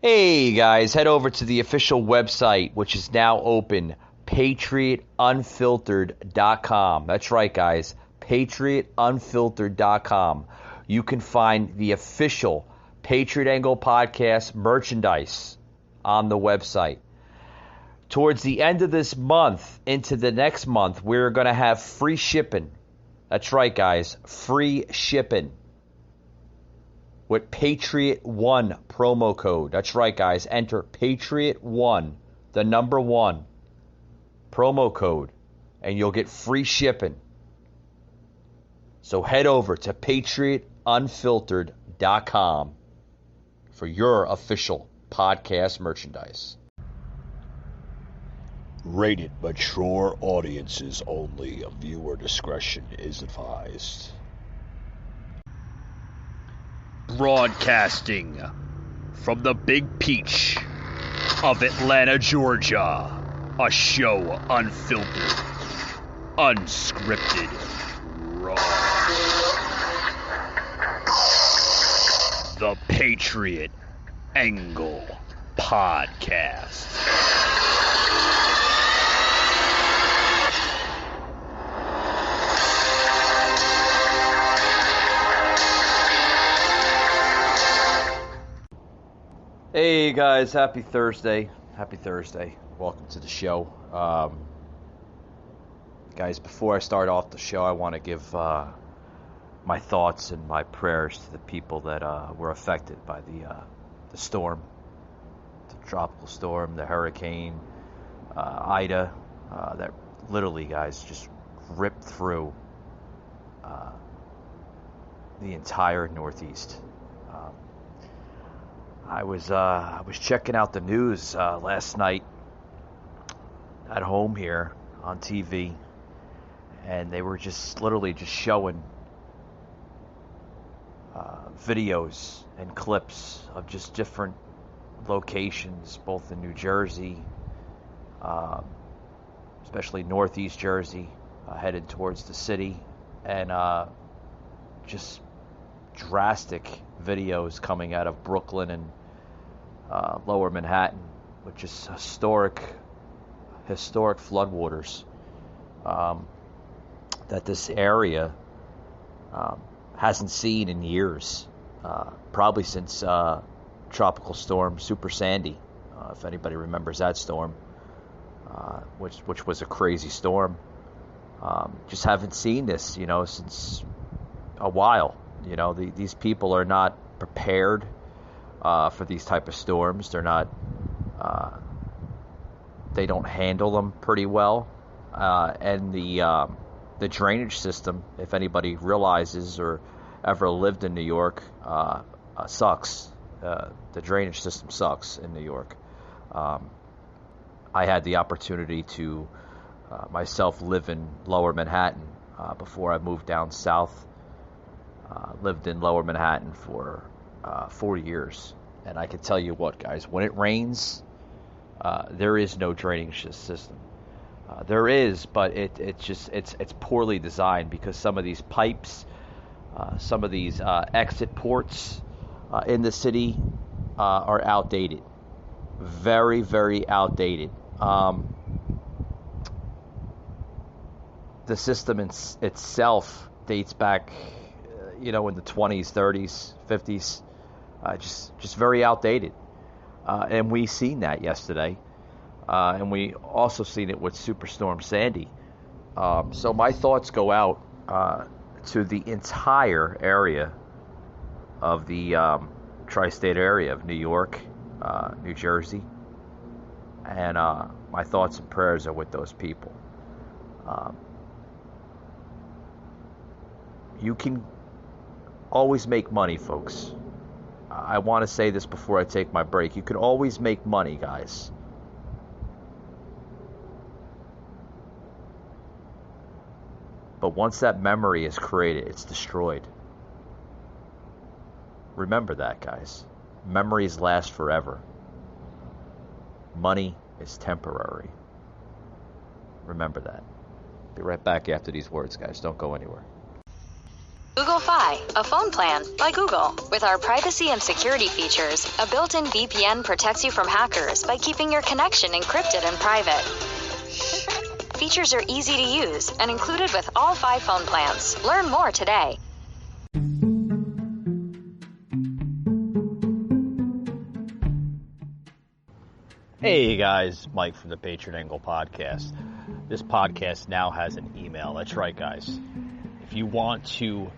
Hey guys, head over to the official website, which is now open, patriotunfiltered.com. That's right, guys, patriotunfiltered.com. You can find the official Patriot Angle podcast merchandise on the website. Towards the end of this month into the next month, we're going to have free shipping. That's right, guys, free shipping with Patriot1 promo code. That's right, guys. Enter Patriot1, the number 1 promo code, and you'll get free shipping. So head over to patriotunfiltered.com for your official podcast merchandise. Rated mature audiences only. Viewer discretion is advised. Broadcasting from the Big Peach of Atlanta, Georgia. A show unfiltered, unscripted, raw. The Patriot Angle Podcast. Hey guys, happy Thursday. Happy Thursday. Welcome to the show. Guys, before I start off the show, I want to give my thoughts and my prayers to the people that were affected by the storm, the tropical storm, the hurricane, Ida, that literally, guys, just ripped through the entire Northeast. I was checking out the news last night at home here on TV, and they were just literally just showing videos and clips of just different locations, both in New Jersey, especially Northeast Jersey, headed towards the city, and just drastic videos coming out of Brooklyn and Lower Manhattan, which is historic floodwaters that this area hasn't seen in years, probably since Tropical Storm Super Sandy, if anybody remembers that storm, which was a crazy storm. Just haven't seen this, since a while. These people are not prepared for these type of storms. They're not. They don't handle them pretty well, and the drainage system, if anybody realizes or ever lived in New York, sucks. The drainage system sucks in New York. I had the opportunity to myself live in Lower Manhattan before I moved down south. Lived in Lower Manhattan for 4 years, and I can tell you what, guys, when it rains, there is no drainage system. There is, but it's poorly designed, because some of these pipes, some of these exit ports in the city are outdated, very, very outdated. The system itself dates back, in the 20s, 30s, 50s, just very outdated. And we seen that yesterday. And we also seen it with Superstorm Sandy. So my thoughts go out to the entire area of the tri-state area of New York, New Jersey. And my thoughts and prayers are with those people. You can always make money, folks. I want to say this before I take my break. You can always make money, guys. But once that memory is created, it's destroyed. Remember that, guys. Memories last forever. Money is temporary. Remember that. Be right back after these words, guys. Don't go anywhere. Google Fi, a phone plan by Google. With our privacy and security features, a built-in VPN protects you from hackers by keeping your connection encrypted and private. Features are easy to use and included with all 5 phone plans. Learn more today. Hey guys, Mike from the Patriot Angle Podcast. This podcast now has an email. That's right, guys. If you want to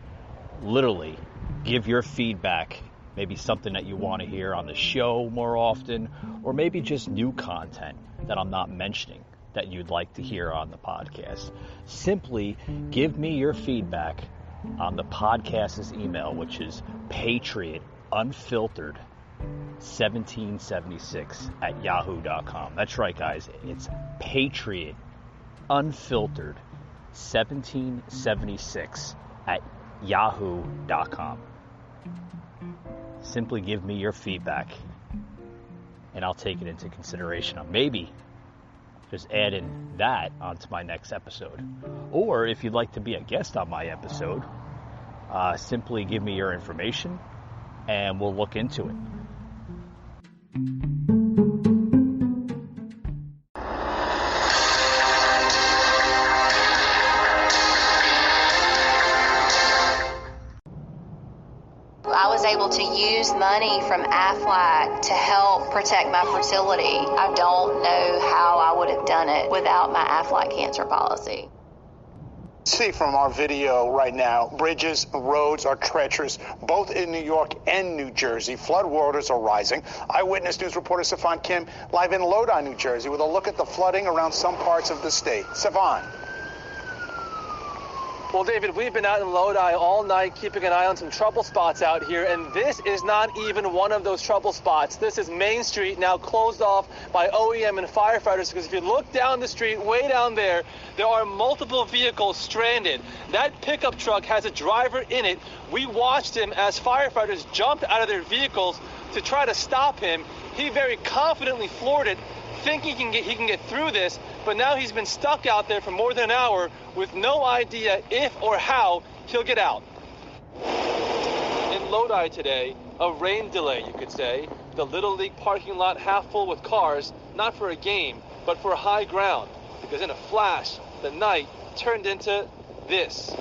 literally give your feedback, maybe something that you want to hear on the show more often, or maybe just new content that I'm not mentioning that you'd like to hear on the podcast, simply give me your feedback on the podcast's email, which is patriotunfiltered1776@yahoo.com. That's right, guys. It's patriotunfiltered1776@yahoo.com. Simply give me your feedback, and I'll take it into consideration. Maybe just adding that onto my next episode. Or if you'd like to be a guest on my episode, simply give me your information, and we'll look into it. I was able to use money from Aflac to help protect my fertility. I don't know how I would have done it without my Aflac cancer policy. See from our video right now, bridges, roads are treacherous, both in New York and New Jersey. Flood waters are rising. Eyewitness News reporter Stefan Kim live in Lodi, New Jersey, with a look at the flooding around some parts of the state. Stefan. Well, David, we've been out in Lodi all night keeping an eye on some trouble spots out here, and this is not even one of those trouble spots. This is Main Street, now closed off by OEM and firefighters, because if you look down the street, way down there, there are multiple vehicles stranded. That pickup truck has a driver in it. We watched him as firefighters jumped out of their vehicles to try to stop him. He very confidently floored it, thinking he can get through this, but now he's been stuck out there for more than an hour with no idea if or how he'll get out. In Lodi today, a rain delay, you could say. The Little League parking lot half full with cars, not for a game, but for high ground, because in a flash, the night turned into this.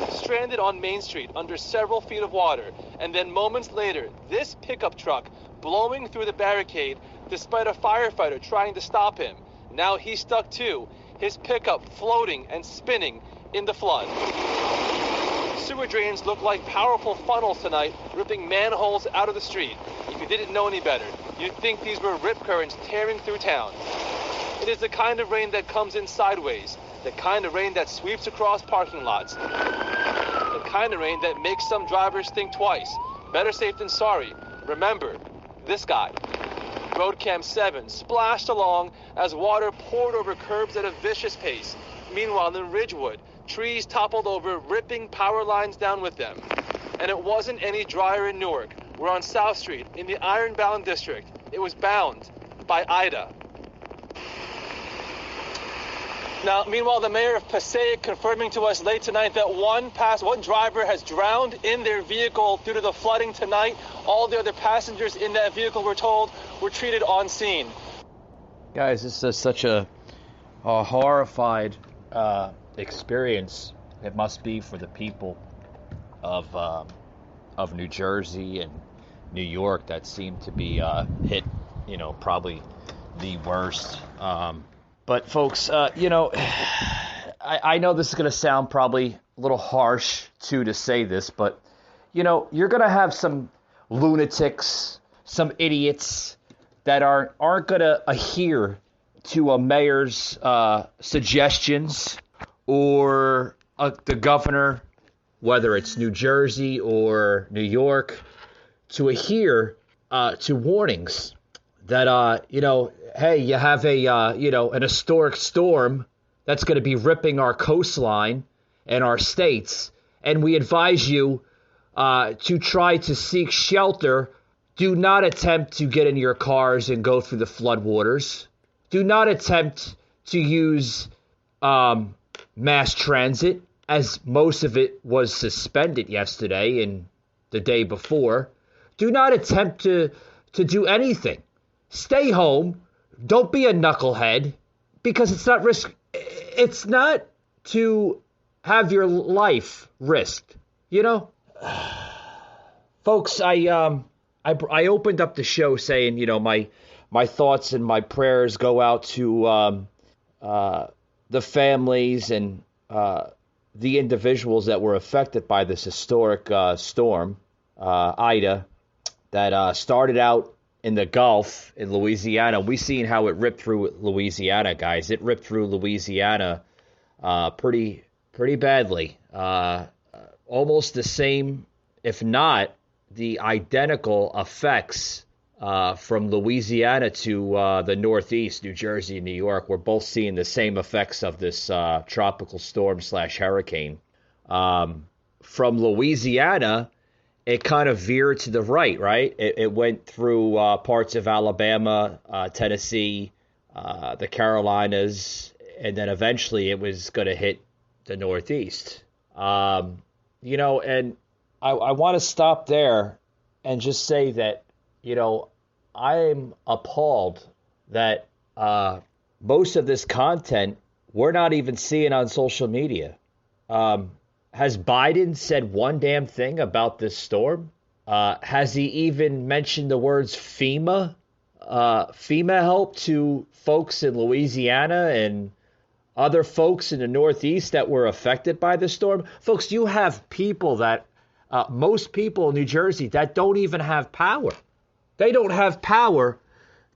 Stranded on Main Street under several feet of water, and then moments later, this pickup truck blowing through the barricade despite a firefighter trying to stop him. Now he's stuck too, his pickup floating and spinning in the flood. Sewer drains look like powerful funnels tonight, ripping manholes out of the street. If you didn't know any better, you'd think these were rip currents tearing through town. It is the kind of rain that comes in sideways, the kind of rain that sweeps across parking lots, the kind of rain that makes some drivers think twice. Better safe than sorry. Remember, this guy. Road Cam 7 splashed along as water poured over curbs at a vicious pace. Meanwhile, in Ridgewood, trees toppled over, ripping power lines down with them. And it wasn't any drier in Newark. We're on South Street, in the Ironbound District. It was bound by Ida. Now, meanwhile, the mayor of Passaic confirming to us late tonight that one driver has drowned in their vehicle due to the flooding tonight. All the other passengers in that vehicle, we're told, were treated on scene. Guys, this is such a horrified experience it must be for the people of New Jersey and New York that seem to be hit, probably the worst. But folks, I know this is going to sound probably a little harsh to say this, but you're going to have some lunatics, some idiots that aren't going to adhere to a mayor's suggestions or the governor, whether it's New Jersey or New York, to adhere to warnings that hey, you have an historic storm that's going to be ripping our coastline and our states, and we advise you to try to seek shelter. Do not attempt to get in your cars and go through the floodwaters. Do not attempt to use mass transit. as most of it was suspended yesterday and the day before, do not attempt to do anything. Stay home. Don't be a knucklehead, because it's not to have your life risked, you know? Folks, I opened up the show saying, you know, my thoughts and my prayers go out to the families and the individuals that were affected by this historic storm, Ida, that started out in the Gulf in Louisiana. We seen how it ripped through Louisiana, guys. It ripped through Louisiana pretty badly. Almost the same, if not the identical effects from Louisiana to the Northeast, New Jersey and New York. We're both seeing the same effects of this tropical storm / hurricane. From Louisiana, it kind of veered to the right? It went through parts of Alabama, Tennessee, the Carolinas, and then eventually it was going to hit the Northeast. You know, and I want to stop there and just say that, you know, I'm appalled that most of this content we're not even seeing on social media. Has Biden said one damn thing about this storm? Has he even mentioned the words FEMA? FEMA help to folks in Louisiana and other folks in the Northeast that were affected by the storm? Folks, you have people that, most people in New Jersey that don't even have power. They don't have power.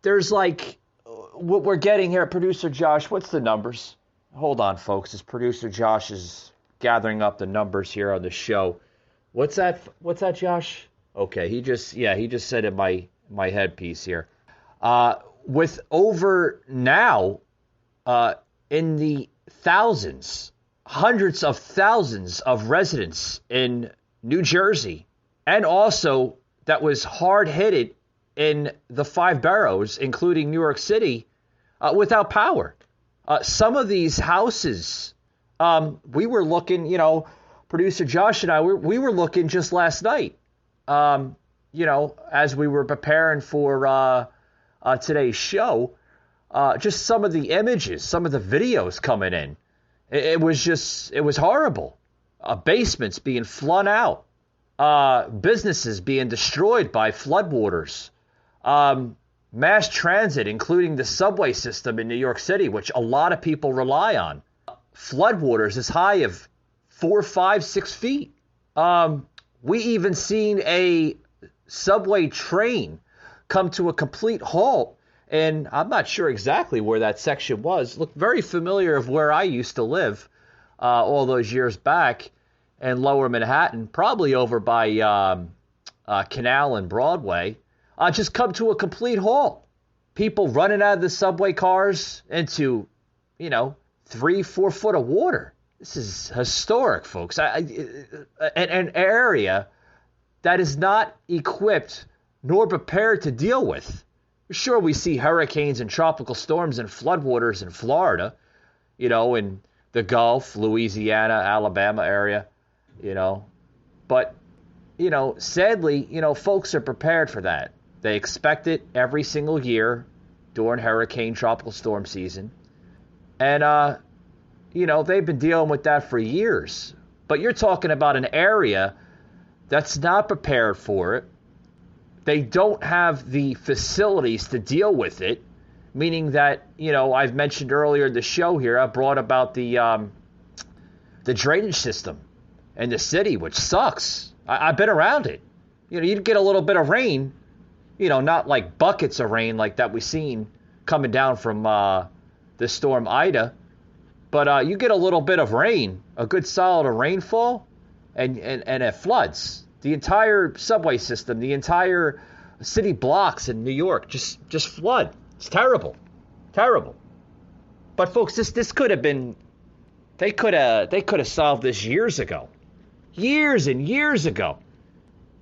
There's like, what we're getting here, Producer Josh, what's the numbers? Hold on, folks. As Producer Josh is gathering up the numbers here on the show. What's that, Josh? Okay, he just said in my headpiece here. With over now, in the thousands, hundreds of thousands of residents in New Jersey, and also that was hard hit in the 5 boroughs, including New York City, without power. Some of these houses, we were looking, you know, Producer Josh and I, we were looking just last night, you know, as we were preparing for today's show, just some of the images, some of the videos coming in. It was horrible. Basements being flooded out, businesses being destroyed by floodwaters, mass transit, including the subway system in New York City, which a lot of people rely on. Floodwaters as high of 4, 5, 6 feet. We even seen a subway train come to a complete halt, and I'm not sure exactly where that section was. Looked very familiar of where I used to live all those years back in Lower Manhattan, probably over by Canal and Broadway. Just come to a complete halt. People running out of the subway cars into, you know, 3-4 foot of water. This is historic, folks. An area that is not equipped nor prepared to deal with. Sure, we see hurricanes and tropical storms and floodwaters in Florida, you know, in the Gulf, Louisiana, Alabama area, you know. But, you know, sadly, you know, folks are prepared for that. They expect it every single year during hurricane, tropical storm season. And, you know, they've been dealing with that for years. But you're talking about an area that's not prepared for it. They don't have the facilities to deal with it, meaning that, you know, I've mentioned earlier in the show here, I brought about the drainage system in the city, which sucks. I've been around it. You know, you get a little bit of rain, you know, not like buckets of rain like that we've seen coming down from this storm Ida, but you get a little bit of rain, a good solid rainfall, and it floods. The entire subway system, the entire city blocks in New York just flood. It's terrible. Terrible. But folks, this could have been, they could have solved this years ago. Years and years ago.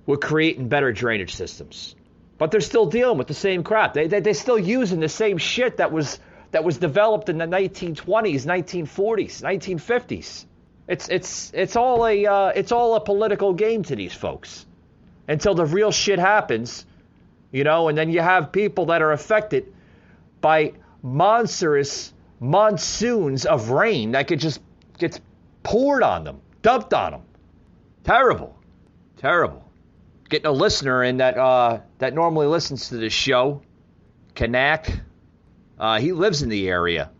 We're creating better drainage systems. But they're still dealing with the same crap. They're still using the same shit that was developed in the 1920s, 1940s, 1950s. It's all a political game to these folks until the real shit happens, you know, and then you have people that are affected by monstrous monsoons of rain that gets poured on them, dumped on them. Terrible. Getting a listener in that normally listens to this show, Kanak. He lives in the area.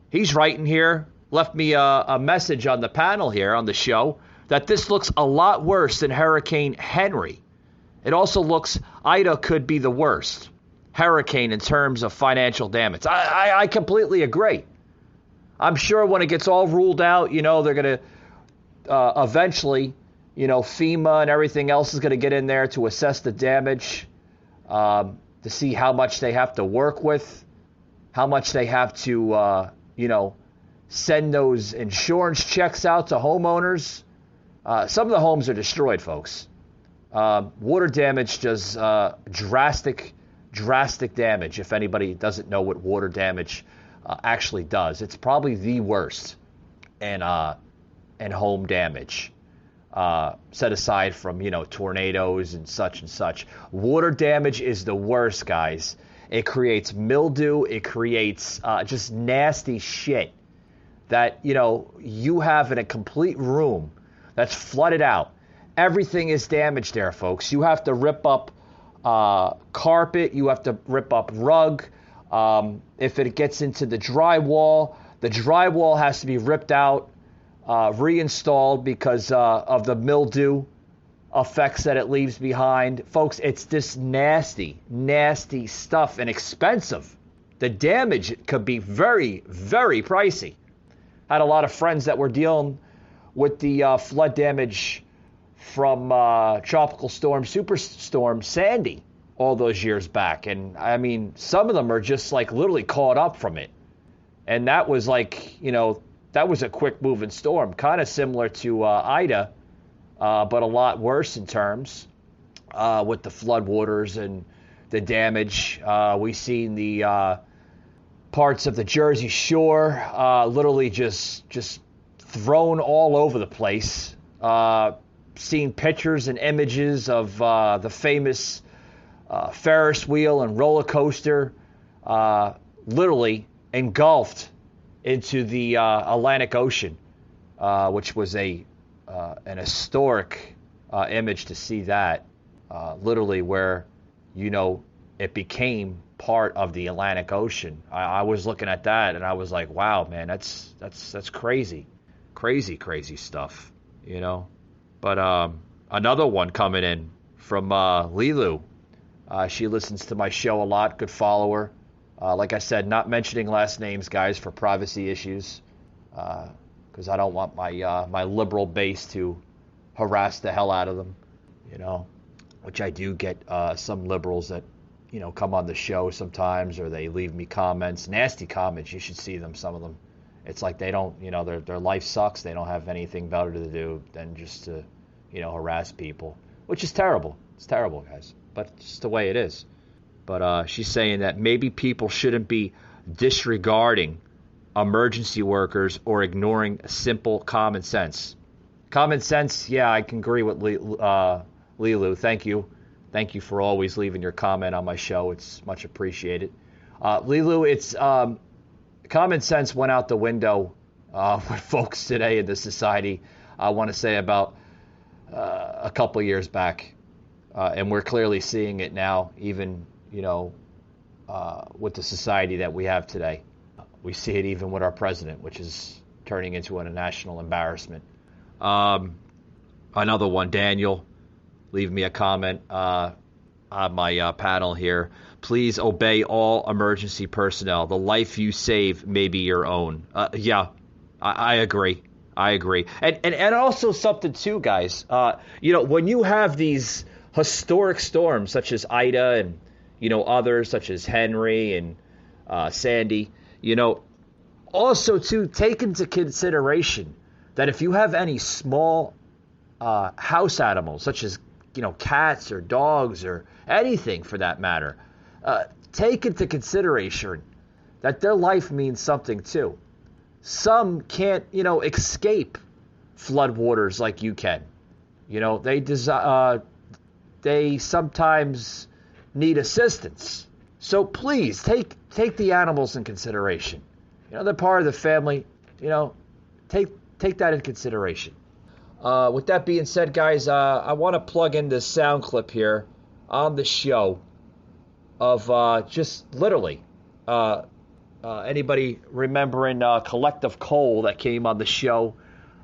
He's writing here, left me a message on the panel here on the show, that this looks a lot worse than Hurricane Henry. It also looks Ida could be the worst hurricane in terms of financial damage. I completely agree. I'm sure when it gets all ruled out, you know, they're going to eventually, you know, FEMA and everything else is going to get in there to assess the damage, to see how much they have to work with, how much they have to, you know, send those insurance checks out to homeowners. Some of the homes are destroyed, folks. Water damage does drastic damage. If anybody doesn't know what water damage actually does, it's probably the worst in home damage. Set aside from, you know, tornadoes and such. Water damage is the worst, guys. It creates mildew. It creates just nasty shit that, you know, you have in a complete room that's flooded out. Everything is damaged there, folks. You have to rip up carpet. You have to rip up rug. If it gets into the drywall has to be ripped out, reinstalled because of the mildew effects that it leaves behind. Folks, it's this nasty stuff and expensive. The damage could be very, very pricey. I had a lot of friends that were dealing with the flood damage from Tropical Storm, Superstorm Sandy all those years back. And I mean, some of them are just like literally caught up from it. And that was like, you know, that was a quick moving storm, kind of similar to Ida, but a lot worse in terms with the floodwaters and the damage. We've seen the parts of the Jersey Shore literally just thrown all over the place. Seen pictures and images of the famous Ferris wheel and roller coaster literally engulfed into the Atlantic Ocean, which was an historic image to see that, literally where, you know, it became part of the Atlantic Ocean. I was looking at that and I was like, wow, man, that's crazy stuff, you know. But another one coming in from Lilu. She listens to my show a lot, good follower. Like I said, not mentioning last names, guys, for privacy issues, because I don't want my liberal base to harass the hell out of them, you know, which I do get some liberals that, you know, come on the show sometimes, or they leave me comments, nasty comments. You should see them, some of them. It's like they don't, you know, their life sucks. They don't have anything better to do than just to, you know, harass people, which is terrible. It's terrible, guys, but it's just the way it is. But she's saying that maybe people shouldn't be disregarding emergency workers or ignoring simple common sense. Common sense, yeah, I can agree with Lilu. Thank you. Thank you for always leaving your comment on my show. It's much appreciated. Lilu, it's common sense went out the window with folks today in the society, I want to say about a couple years back. And we're clearly seeing it now, even, you know, with the society that we have today. We see it even with our president, which is turning into a national embarrassment. Another one, Daniel, leave me a comment on my panel here. Please obey all emergency personnel. The life you save may be your own. Yeah, I agree. And also something too, guys. You know, when you have these historic storms such as Ida and, you know, others such as Henry and Sandy, you know, also too, take into consideration that if you have any small house animals such as, you know, cats or dogs or anything for that matter, take into consideration that their life means something too. Some can't, you know, escape floodwaters like you can. You know, they sometimes need assistance. So please take the animals in consideration. You know, they're part of the family. You know, take that in consideration. With that being said, guys, I want to plug in this sound clip here on the show of just literally anybody remembering Collective Coal that came on the show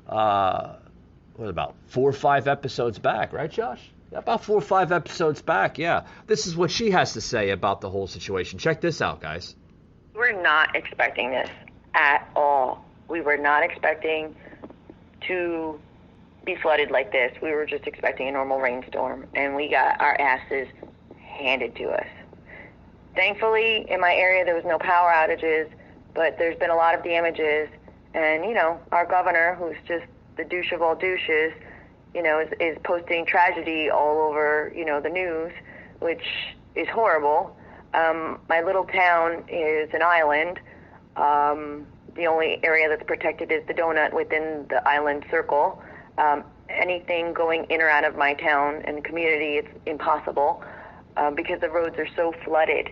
what, about 4 or 5 episodes back, right, Josh? About 4 or 5 episodes back, yeah. This is what she has to say about the whole situation. Check this out, guys. We're not expecting this at all. We were not expecting to be flooded like this. We were just expecting a normal rainstorm, and we got our asses handed to us. Thankfully, in my area, there was no power outages, but there's been a lot of damages. And, you know, our governor, who's just the douche of all douches, you know, is posting tragedy all over, you know, the news, which is horrible. My little town is an island. The only area that's protected is the donut within the island circle. Anything going in or out of my town and community, it's impossible because the roads are so flooded.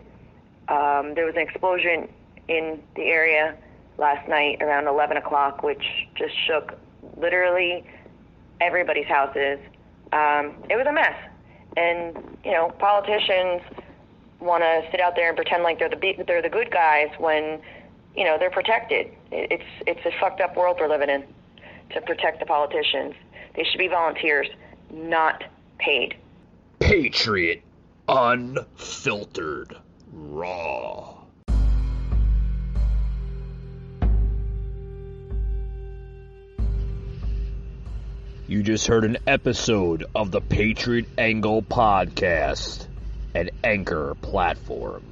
There was an explosion in the area last night around 11 o'clock, which just shook literally everybody's houses. It was a mess. And, you know, politicians want to sit out there and pretend like they're the good guys when, you know, they're protected. It's a fucked up world we're living in to protect the politicians. They should be volunteers, not paid. Patriot Unfiltered Raw. You just heard an episode of the Patriot Angle Podcast, an Anchor platform.